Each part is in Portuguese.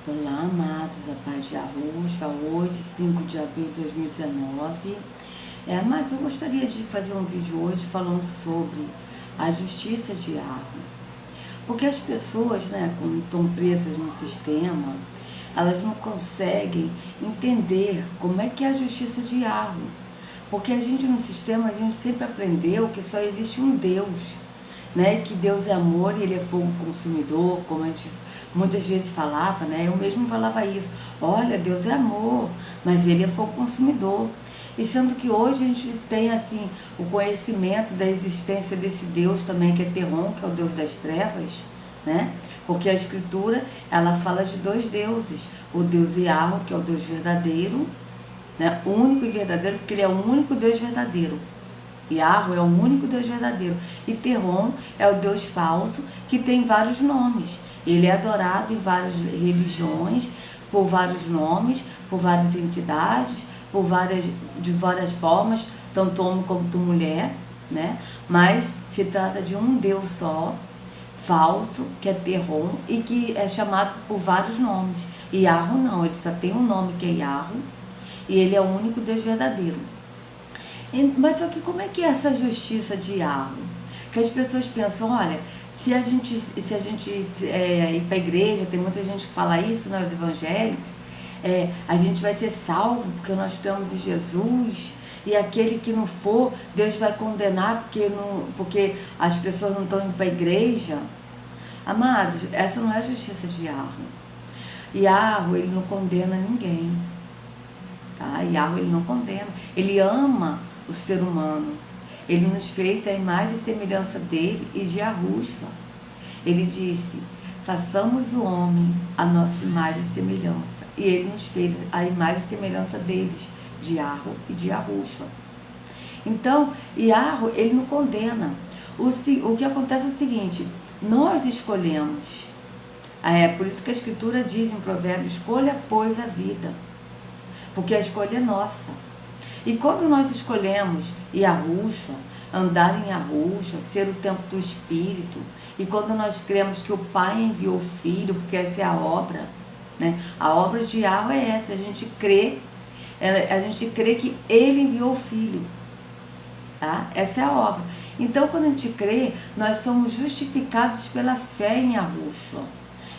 Olá, amados, a paz de Arusha, hoje, 5 de abril de 2019. Amados, eu gostaria de fazer um vídeo hoje falando sobre a justiça de Yahweh. Porque as pessoas, quando estão presas no sistema, elas não conseguem entender como é que é a justiça de Yahweh. Porque a gente no sistema, a gente sempre aprendeu que só existe um Deus, que Deus é amor e Ele é fogo consumidor, como a gente muitas vezes falava, eu mesmo falava isso, olha, Deus é amor, mas Ele é fogo consumidor. E sendo que hoje a gente tem assim o conhecimento da existência desse Deus também, que é Terron, que é o Deus das trevas, porque a Escritura, ela fala de dois deuses, o Deus Yahweh, que é o Deus verdadeiro, único e verdadeiro, porque Ele é o único Deus verdadeiro. Yahweh é o único Deus verdadeiro. E Terron é o Deus falso, que tem vários nomes. Ele é adorado em várias religiões, por vários nomes, por várias entidades, de várias formas, tanto homem como mulher, Mas se trata de um Deus só, falso, que é Terron, e que é chamado por vários nomes. E Yahweh não, ele só tem um nome que é Yahweh, e ele é o único Deus verdadeiro. Mas só que como é que é essa justiça de Yahweh? Que as pessoas pensam, olha, se a gente ir para a igreja, tem muita gente que fala isso, os evangélicos, a gente vai ser salvo porque nós estamos em Jesus, e aquele que não for, Deus vai condenar porque as pessoas não estão indo para a igreja. Amados, essa não é a justiça de Yahweh. Yahweh, ele não condena ninguém. Yahweh, ele não condena, ele ama o ser humano. Ele nos fez a imagem e semelhança dele e de Yahushua. Ele disse, façamos o homem a nossa imagem e semelhança. E ele nos fez a imagem e semelhança deles, de Yahweh e de Yahushua. Então, Yahweh, ele não condena. O que acontece é o seguinte, nós escolhemos. Por isso que a Escritura diz em Provérbios, escolha, pois, a vida. Porque a escolha é nossa. E quando nós escolhemos Yahushua, andar em Yahushua, ser o templo do Espírito, e quando nós cremos que o Pai enviou o Filho, porque essa é a obra, a obra de Yahweh é essa, a gente crê que Ele enviou o Filho, essa é a obra. Então, quando a gente crê, nós somos justificados pela fé em Yahushua.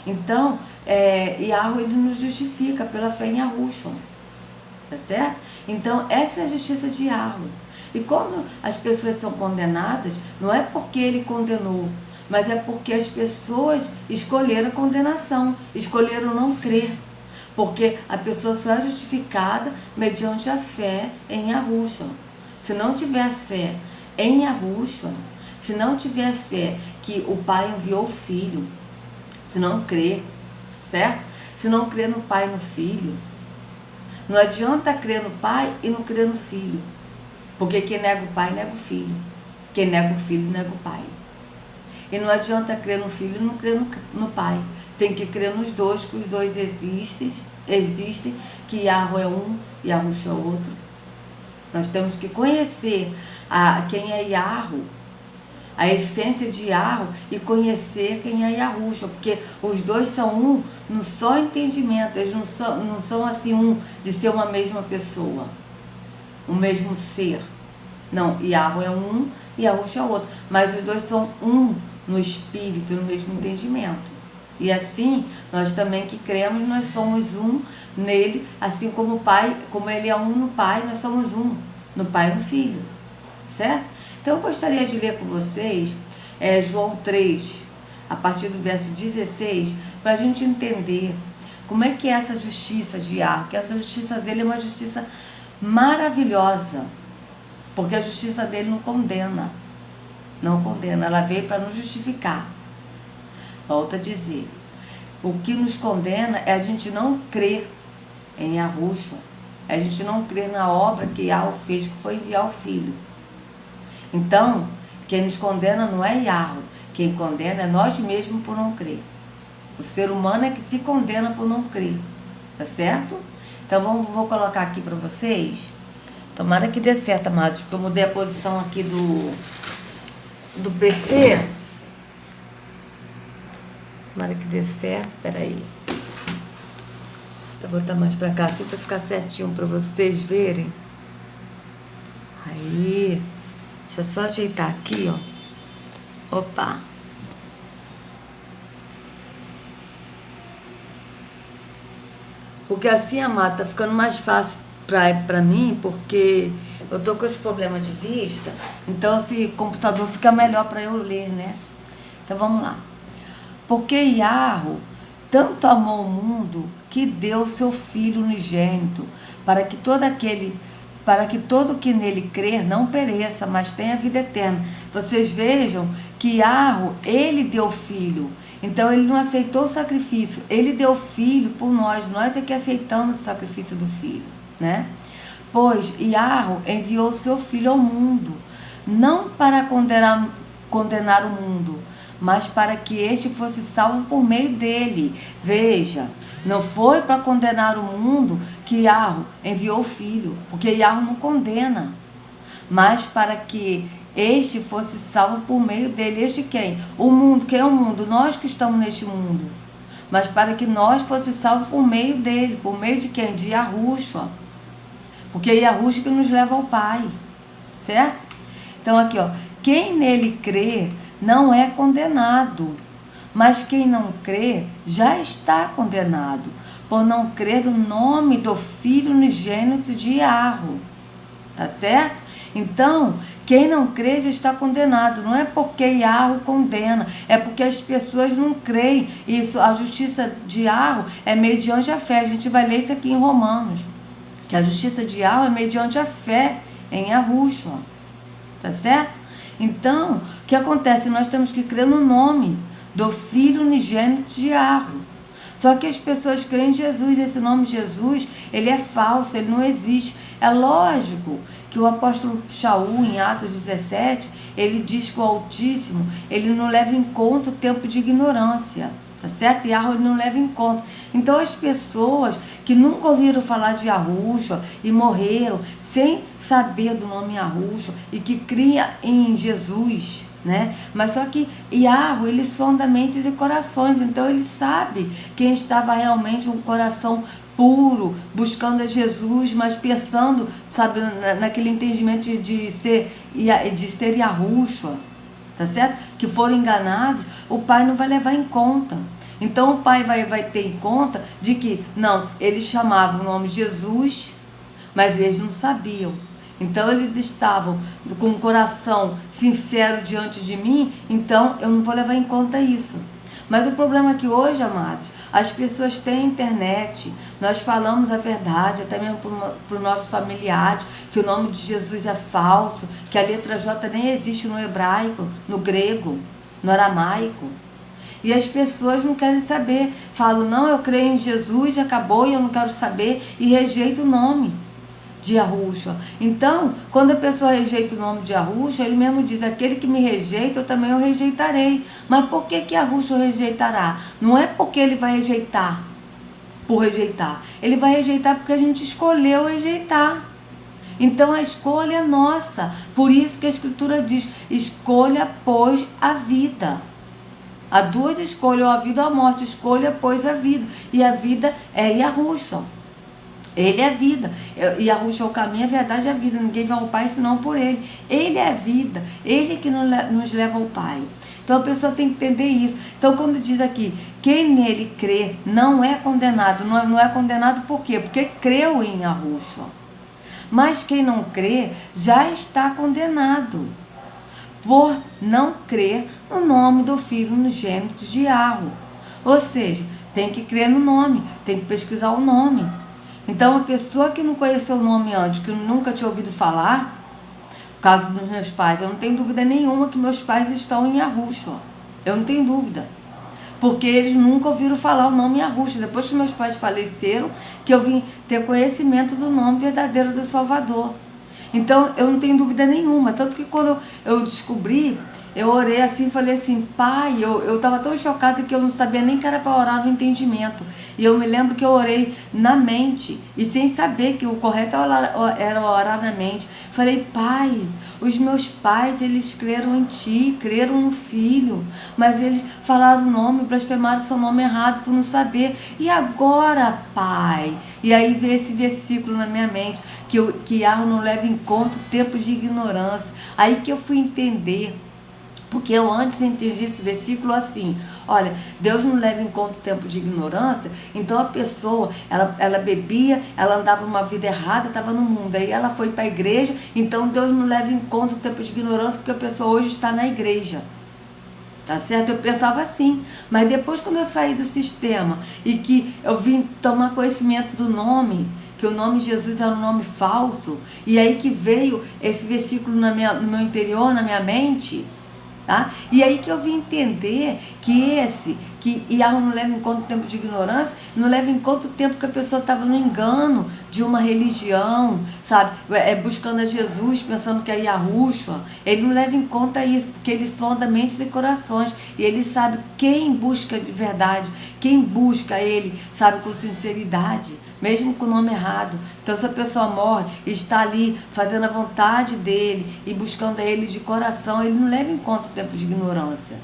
Então, Yahweh, ele nos justifica pela fé em Yahushua. Tá certo? Então, essa é a justiça de Yahweh. E quando as pessoas são condenadas, não é porque ele condenou, mas é porque as pessoas escolheram a condenação, escolheram não crer. Porque a pessoa só é justificada mediante a fé em Yahushua. Se não tiver fé em Yahushua, se não tiver fé que o Pai enviou o Filho, se não crer, certo? Se não crer no Pai e no Filho, não adianta crer no Pai e não crer no Filho. Porque quem nega o Pai, nega o Filho. Quem nega o Filho, nega o Pai. E não adianta crer no Filho e não crer no Pai. Tem que crer nos dois, que os dois existem, que Yahweh é um e Yahushua é outro. Nós temos que conhecer quem é Yahweh, a essência de Yahweh, e conhecer quem é Yahushua, porque os dois são um no só entendimento, eles não são assim um de ser uma mesma pessoa, um mesmo ser. Não, Yahweh é um e Yahushua é outro, mas os dois são um no espírito, no mesmo entendimento. E assim, nós também que cremos, nós somos um nele, assim como o Pai, como ele é um no Pai, nós somos um no Pai e no Filho, certo? Então eu gostaria de ler com vocês João 3, a partir do verso 16, para a gente entender como é que é essa justiça de Yahweh, que essa justiça dele é uma justiça maravilhosa, porque a justiça dele não condena, ela veio para nos justificar. Volto a dizer, o que nos condena é a gente não crer em Yahushua, é a gente não crer na obra que Yahweh fez, que foi enviar o Filho. Então, quem nos condena não é Yahweh, quem condena é nós mesmos por não crer. O ser humano é que se condena por não crer, tá certo? Então vou colocar aqui para vocês, tomara que dê certo, amados, porque eu mudei a posição aqui do PC. Tomara que dê certo, peraí. Vou botar mais pra cá, assim pra ficar certinho pra vocês verem. Aí, deixa eu só ajeitar aqui, ó. Opa! Porque assim, amado, tá ficando mais fácil pra mim, porque eu tô com esse problema de vista, então esse computador fica melhor pra eu ler, né? Então vamos lá. Porque Yahweh tanto amou o mundo que deu seu Filho unigênito, para que todo que nele crer não pereça, mas tenha vida eterna. Vocês vejam que Yahweh, ele deu Filho. Então ele não aceitou o sacrifício, ele deu Filho por nós é que aceitamos o sacrifício do Filho, né? Pois Yahweh enviou o seu Filho ao mundo, não para condenar o mundo, mas para que este fosse salvo por meio dele. Veja, não foi para condenar o mundo que Yahweh enviou o Filho, porque Yahweh não condena, mas para que este fosse salvo por meio dele. Este quem? O mundo. Quem é o mundo? Nós que estamos neste mundo. Mas para que nós fosse salvo por meio dele. Por meio de quem? De Yahushua. Porque é Yahushua que nos leva ao Pai. Certo? Então aqui, ó. Quem nele crê não é condenado, mas quem não crê já está condenado, por não crer no nome do Filho unigênito de Yahweh. Tá certo? Então, quem não crê já está condenado. Não é porque Yahweh condena, é porque as pessoas não creem. Isso, a justiça de Yahweh é mediante a fé. A gente vai ler isso aqui em Romanos, que a justiça de Yahweh é mediante a fé em Yahushua. Tá certo? Então, o que acontece? Nós temos que crer no nome do Filho unigênito de Yahweh. Só que as pessoas creem em Jesus. Esse nome Jesus, ele é falso, ele não existe. É lógico que o apóstolo Shaul, em Atos 17, ele diz que o Altíssimo, ele não leva em conta o tempo de ignorância. Tá certo? Yahweh não leva em conta. Então as pessoas que nunca ouviram falar de Yahushua e morreram sem saber do nome Yahushua e que criam em Jesus, né? Mas só que Yahweh, ele sonda mentes e corações. Então ele sabe quem estava realmente um coração puro, buscando a Jesus, mas pensando, sabe, naquele entendimento de ser Yahushua. Tá certo? Que foram enganados, o pai não vai levar em conta. Então o pai vai ter em conta de que, não, eles chamavam o nome de Jesus, mas eles não sabiam. Então eles estavam com o coração sincero diante de mim, então eu não vou levar em conta isso. Mas o problema é que hoje, amados, as pessoas têm internet, nós falamos a verdade, até mesmo para os nossos familiares, que o nome de Jesus é falso, que a letra J nem existe no hebraico, no grego, no aramaico. E as pessoas não querem saber, falam, não, eu creio em Jesus, acabou, e eu não quero saber, e rejeita o nome de Yahushua. Então, quando a pessoa rejeita o nome de Yahushua, ele mesmo diz, aquele que me rejeita, eu também o rejeitarei. Mas por que Yahushua rejeitará? Não é porque ele vai rejeitar, por rejeitar. Ele vai rejeitar porque a gente escolheu rejeitar. Então a escolha é nossa. Por isso que a Escritura diz, escolha, pois, a vida. Há duas escolhas, a vida ou a morte. Escolha, pois, a vida. E a vida é Yahushua. Ele é a vida. E Yahushua é o caminho, a verdade e a vida. Ninguém vai ao Pai senão por ele. Ele é a vida. Ele é que nos leva ao Pai. Então a pessoa tem que entender isso. Então quando diz aqui, quem nele crê não é condenado. Não é condenado por quê? Porque creu em Yahushua. Mas quem não crê já está condenado, por não crer no nome do Filho unigênito de Yahweh. Ou seja, tem que crer no nome, tem que pesquisar o nome. Então, a pessoa que não conheceu o nome antes, que nunca tinha ouvido falar, no caso dos meus pais, eu não tenho dúvida nenhuma que meus pais estão em Yahushua. Eu não tenho dúvida. Porque eles nunca ouviram falar o nome Yahushua. Depois que meus pais faleceram, que eu vim ter conhecimento do nome verdadeiro do Salvador. Então, eu não tenho dúvida nenhuma. Tanto que quando eu descobri, eu orei assim, falei assim, pai, eu tava tão chocada que eu não sabia nem que era para orar no entendimento. E eu me lembro que eu orei na mente, e sem saber que o correto era orar na mente. Falei, pai, os meus pais, eles creram em ti, creram no filho, mas eles falaram o nome, blasfemaram seu nome errado por não saber. E agora, pai? E aí veio esse versículo na minha mente, que Yahweh não leva em conta o tempo de ignorância. Aí que eu fui entender. Porque eu antes entendi esse versículo assim, olha, Deus não leva em conta o tempo de ignorância, então a pessoa, ela bebia, ela andava uma vida errada, estava no mundo, aí ela foi para a igreja, então Deus não leva em conta o tempo de ignorância, porque a pessoa hoje está na igreja. Tá certo? Eu pensava assim, mas depois quando eu saí do sistema e que eu vim tomar conhecimento do nome, que o nome Jesus era um nome falso, e aí que veio esse versículo no meu interior, na minha mente, tá? E aí que eu vim entender que Yahweh não leva em conta o tempo de ignorância, não leva em conta o tempo que a pessoa estava no engano de uma religião, sabe? Buscando a Jesus, pensando que é Yahushua. Ele não leva em conta isso, porque ele sonda mentes e corações, e ele sabe quem busca de verdade, quem busca ele, sabe, com sinceridade, mesmo com o nome errado. Então, se a pessoa morre e está ali fazendo a vontade dele e buscando a ele de coração, ele não leva em conta o tempo de ignorância.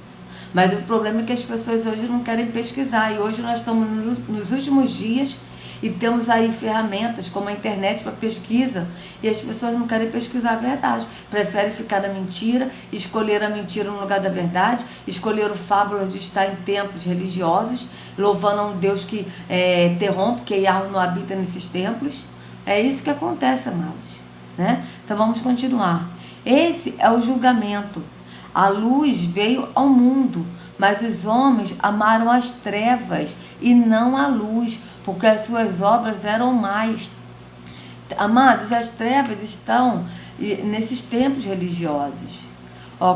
Mas o problema é que as pessoas hoje não querem pesquisar, e hoje nós estamos nos últimos dias e temos aí ferramentas como a internet para pesquisa, e as pessoas não querem pesquisar a verdade, preferem ficar na mentira, escolher a mentira no lugar da verdade, escolher o fábulas de estar em templos religiosos, louvando a um Deus que interrompe, que Yahweh não habita nesses templos. É isso que acontece, amados, né? Então vamos continuar. Esse é o julgamento. A luz veio ao mundo, mas os homens amaram as trevas e não a luz, porque as suas obras eram más. Amados, as trevas estão nesses templos religiosos.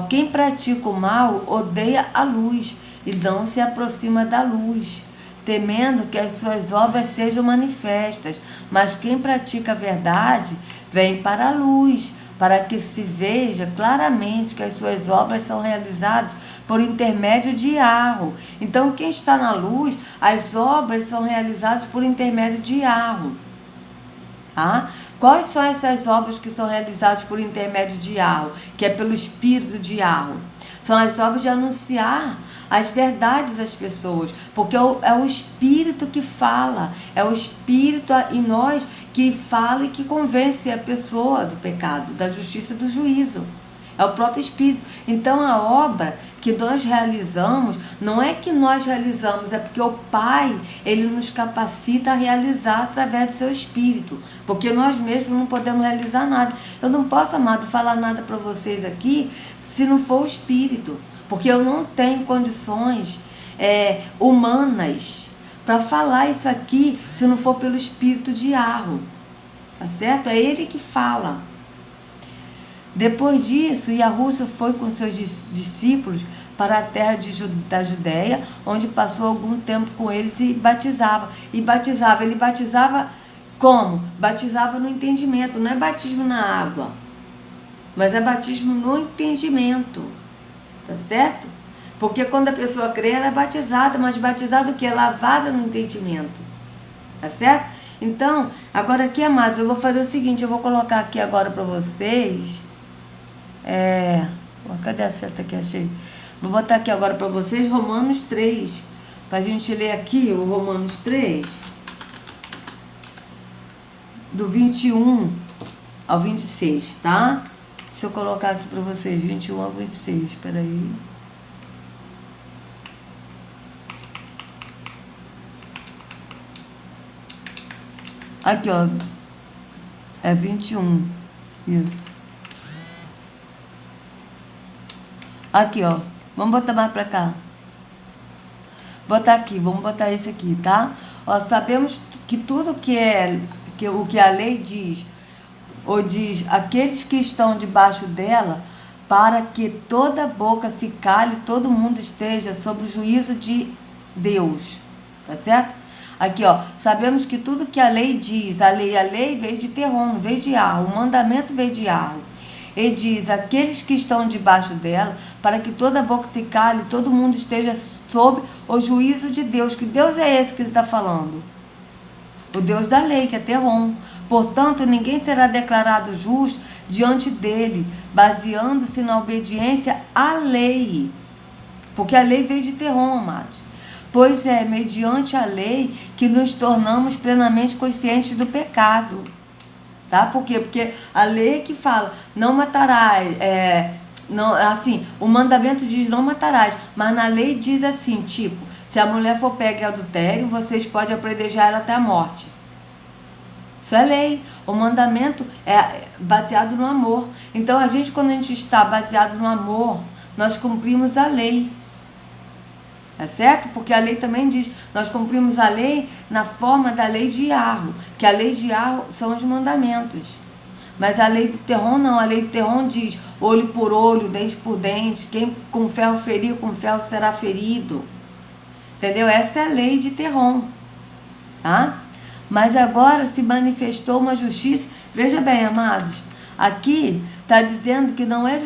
Quem pratica o mal odeia a luz e não se aproxima da luz, temendo que as suas obras sejam manifestas. Mas quem pratica a verdade vem para a luz, para que se veja claramente que as suas obras são realizadas por intermédio de Yahweh. Então, quem está na luz, as obras são realizadas por intermédio de Yahweh. Tá? Quais são essas obras que são realizadas por intermédio de Yahweh, que é pelo Espírito de Yahweh? São as obras de anunciar as verdades às pessoas, porque é o Espírito que fala, é o Espírito em nós que fala e que convence a pessoa do pecado, da justiça e do juízo. É o próprio Espírito. Então a obra que nós realizamos, não é que nós realizamos, é porque o Pai, ele nos capacita a realizar através do seu Espírito, porque nós mesmos não podemos realizar nada. Eu não posso, amado, falar nada para vocês aqui se não for o Espírito, porque eu não tenho condições humanas para falar isso aqui se não for pelo Espírito de Yahweh, tá certo? É ele que fala. Depois disso, Yahushua foi com seus discípulos para a terra da Judéia, onde passou algum tempo com eles e batizava. Ele batizava como? Batizava no entendimento, não é batismo na água, mas é batismo no entendimento, tá certo? Porque quando a pessoa crê, ela é batizada, mas batizada o que? É lavada no entendimento, tá certo? Então, agora aqui, amados, eu vou fazer o seguinte, eu vou colocar aqui agora para vocês... cadê a seta que achei? Vou botar aqui agora para vocês Romanos 3, para a gente ler aqui o Romanos 3, do 21 ao 26, tá? Deixa eu colocar aqui para vocês, 21 ao 26, espera aí. Aqui, ó, é 21, isso. Aqui, ó. Vamos botar mais pra cá. Botar aqui, vamos botar esse aqui, tá? Ó, sabemos que tudo o que a lei diz, ou diz aqueles que estão debaixo dela, para que toda boca se cale, todo mundo esteja sob o juízo de Deus. Tá certo? Aqui, ó. Sabemos que tudo que a lei diz, a lei veio de Terron, veio de Yahweh, o mandamento veio de Yahweh. E diz: aqueles que estão debaixo dela, para que toda boca se cale, todo mundo esteja sob o juízo de Deus. Que Deus é esse que ele está falando? O Deus da lei, que é Terrom. Portanto, ninguém será declarado justo diante dele, baseando-se na obediência à lei. Porque a lei veio de Terrom, amados. Pois é mediante a lei que nos tornamos plenamente conscientes do pecado. Tá? Por quê? Porque a lei que fala, não matarás, não, assim, o mandamento diz não matarás, mas na lei diz assim, tipo, se a mulher for pega em adultério, vocês podem apredejar ela até a morte. Isso é lei. O mandamento é baseado no amor. Então, quando a gente está baseado no amor, nós cumprimos a lei. Tá certo? Porque a lei também diz, nós cumprimos a lei na forma da lei de Yarro, que a lei de Yarro são os mandamentos. Mas a lei do Terrom não, a lei do Terrom diz olho por olho, dente por dente, quem com ferro ferir, com ferro será ferido. Entendeu? Essa é a lei de Terrom. Tá? Mas agora se manifestou uma justiça. Veja bem, amados, aqui está dizendo que nós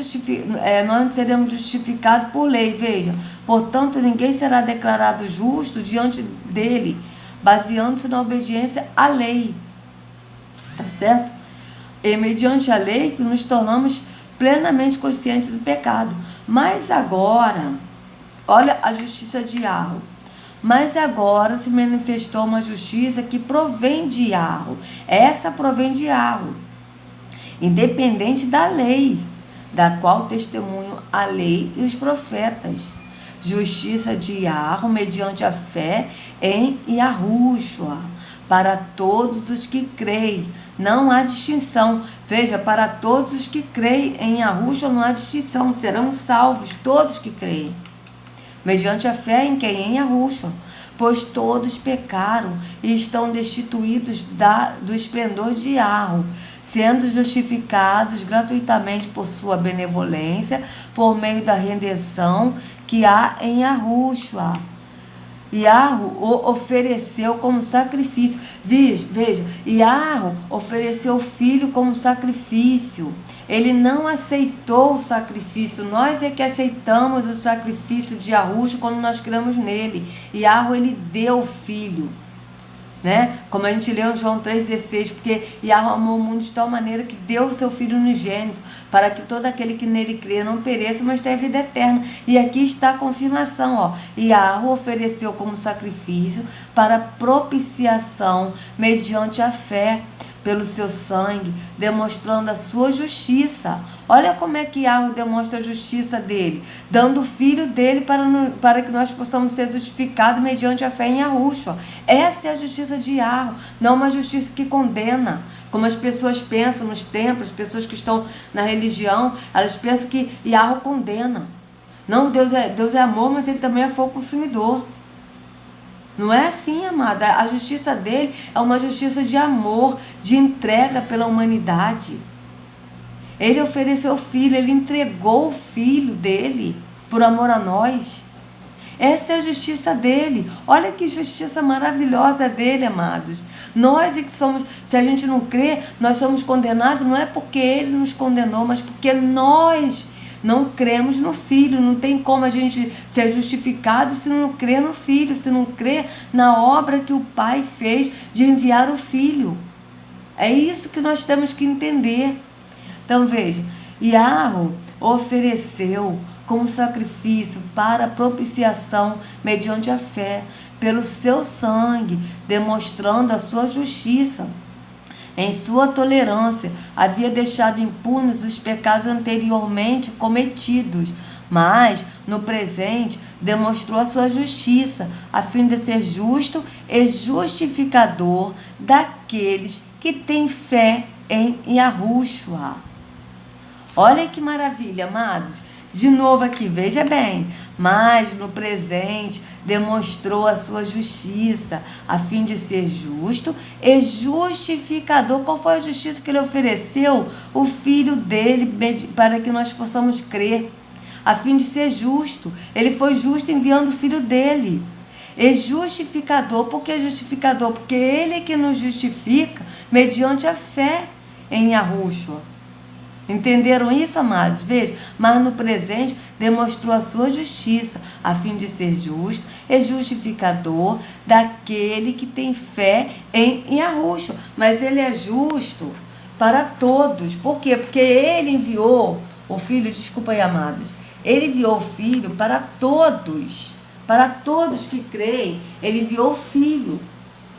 não seremos justificados por lei. Veja, portanto, ninguém será declarado justo diante dele, baseando-se na obediência à lei. Tá certo? E mediante a lei que nos tornamos plenamente conscientes do pecado. Mas agora, olha a justiça de Yarro. Mas agora se manifestou uma justiça que provém de Yarro. Essa provém de Yarro, independente da lei, da qual testemunham a lei e os profetas. Justiça de Yarro mediante a fé em Yahushua, para todos os que creem. Não há distinção. Veja, para todos os que creem em Yahushua não há distinção. Serão salvos todos que creem. Mediante a fé em quem? Em Yahushua. Pois todos pecaram e estão destituídos do esplendor de Yarro, sendo justificados gratuitamente por sua benevolência, por meio da redenção que há em Yahushua. Yarro o ofereceu como sacrifício. Veja, Yarro ofereceu o filho como sacrifício. Ele não aceitou o sacrifício. Nós é que aceitamos o sacrifício de Yahushua quando nós cremos nele. Yarro, ele deu o filho. Né? Como a gente leu em João 3,16, porque Yarro amou o mundo de tal maneira que deu o seu Filho unigênito, para que todo aquele que nele crê não pereça, mas tenha vida eterna. E aqui está a confirmação, ó. Yarro ofereceu como sacrifício para propiciação mediante a fé, pelo seu sangue, demonstrando a sua justiça. Olha como é que Yarro demonstra a justiça dele, dando o filho dele para que nós possamos ser justificados mediante a fé em Yahushua. Essa é a justiça de Yarro, não uma justiça que condena, como as pessoas pensam nos templos, as pessoas que estão na religião, elas pensam que Yarro condena. Não, Deus é amor, mas ele também é fogo consumidor. Não é assim, amada. A justiça dele é uma justiça de amor, de entrega pela humanidade. Ele ofereceu o filho, ele entregou o filho dele por amor a nós. Essa é a justiça dele. Olha que justiça maravilhosa dele, amados. Nós é que somos, se a gente não crê, nós somos condenados, não é porque ele nos condenou, mas porque nós não cremos no Filho. Não tem como a gente ser justificado se não crê no Filho, se não crê na obra que o Pai fez de enviar o Filho. É isso que nós temos que entender. Então veja, Yarro ofereceu como sacrifício para propiciação mediante a fé, pelo seu sangue, demonstrando a sua justiça. Em sua tolerância, havia deixado impunes os pecados anteriormente cometidos, mas, no presente, demonstrou a sua justiça, a fim de ser justo e justificador daqueles que têm fé em Yahushua. Olha que maravilha, amados. De novo aqui, veja bem, mas no presente demonstrou a sua justiça, a fim de ser justo e justificador. Qual foi a justiça que ele ofereceu? O Filho dele, para que nós possamos crer, a fim de ser justo. Ele foi justo enviando o Filho dele. E justificador. Por que justificador? Porque ele é que nos justifica mediante a fé em Yahushua. Entenderam isso, amados? Veja, mas no presente demonstrou a sua justiça, a fim de ser justo e justificador daquele que tem fé em Yahushua. Mas ele é justo para todos. Por quê? Porque ele enviou o Filho, desculpa aí, amados, ele enviou o Filho para todos que creem, ele enviou o Filho.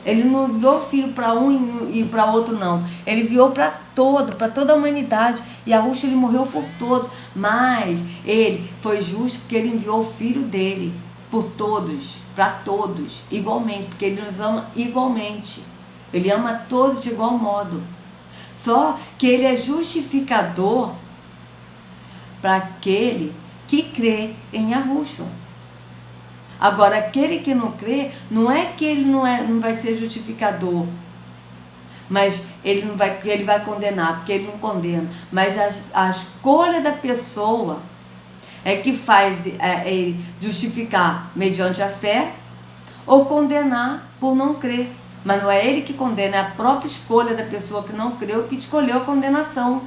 Ele não enviou o Filho para um e para outro, não. Ele enviou para toda a humanidade. E Yahushua, ele morreu por todos. Mas ele foi justo porque ele enviou o Filho dele por todos, para todos, igualmente. Porque ele nos ama igualmente. Ele ama todos de igual modo. Só que ele é justificador para aquele que crê em Yahushua. Agora, aquele que não crê, não é que ele não vai ser justificador, mas ele vai condenar, porque ele não condena. Mas a escolha da pessoa é que faz ele justificar mediante a fé ou condenar por não crer. Mas não é ele que condena, é a própria escolha da pessoa que não creu que escolheu a condenação.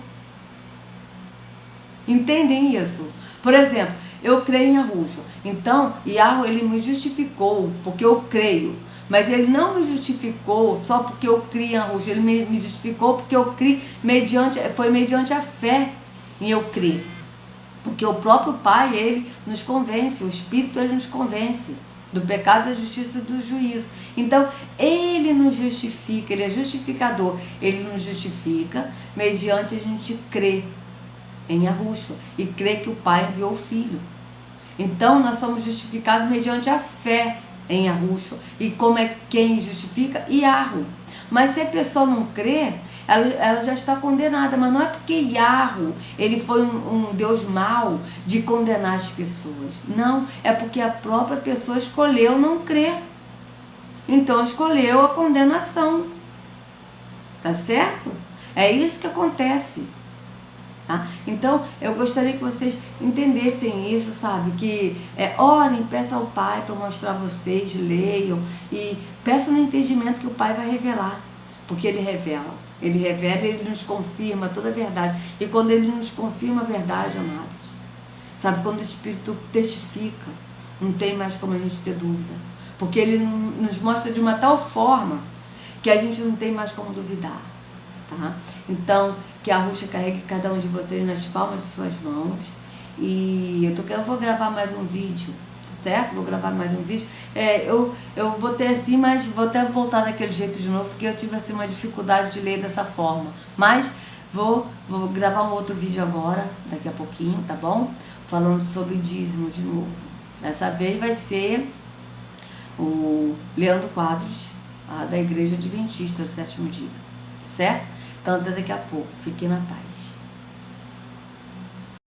Entendem isso? Por exemplo, eu creio em Yahushua. Então, Yahushua, ele me justificou porque eu creio. Mas ele não me justificou só porque eu criei em Yahushua. Ele me justificou porque eu criei foi mediante a fé em eu crer. Porque o próprio Pai, ele nos convence. O Espírito, ele nos convence do pecado, da justiça e do juízo. Então, ele nos justifica. Ele é justificador. Ele nos justifica mediante a gente crer em Yahushua e crer que o Pai enviou o Filho. Então nós somos justificados mediante a fé em Yahushua. E como é quem justifica? Yahu. Mas se a pessoa não crê, ela já está condenada. Mas não é porque Yahu, ele foi um Deus mau de condenar as pessoas. Não, é porque a própria pessoa escolheu não crer. Então escolheu a condenação. Tá certo? É isso que acontece. Tá? Então, eu gostaria que vocês entendessem isso, sabe? Que orem, peçam ao Pai para mostrar a vocês, leiam e peçam no entendimento que o Pai vai revelar, porque Ele revela. Ele revela e Ele nos confirma toda a verdade. E quando Ele nos confirma a verdade, amados, sabe? Quando o Espírito testifica, não tem mais como a gente ter dúvida, porque Ele nos mostra de uma tal forma que a gente não tem mais como duvidar. Tá? Então, que a Yahushua carregue cada um de vocês nas palmas de suas mãos. E eu vou gravar mais um vídeo, certo? Vou gravar mais um vídeo. Eu botei assim, mas vou até voltar daquele jeito de novo, porque eu tive assim uma dificuldade de ler dessa forma. Mas vou gravar um outro vídeo agora, daqui a pouquinho, tá bom? Falando sobre dízimo de novo. Dessa vez vai ser o Leandro Quadros, da Igreja Adventista do Sétimo Dia, certo? Então, até daqui a pouco. Fiquem na paz.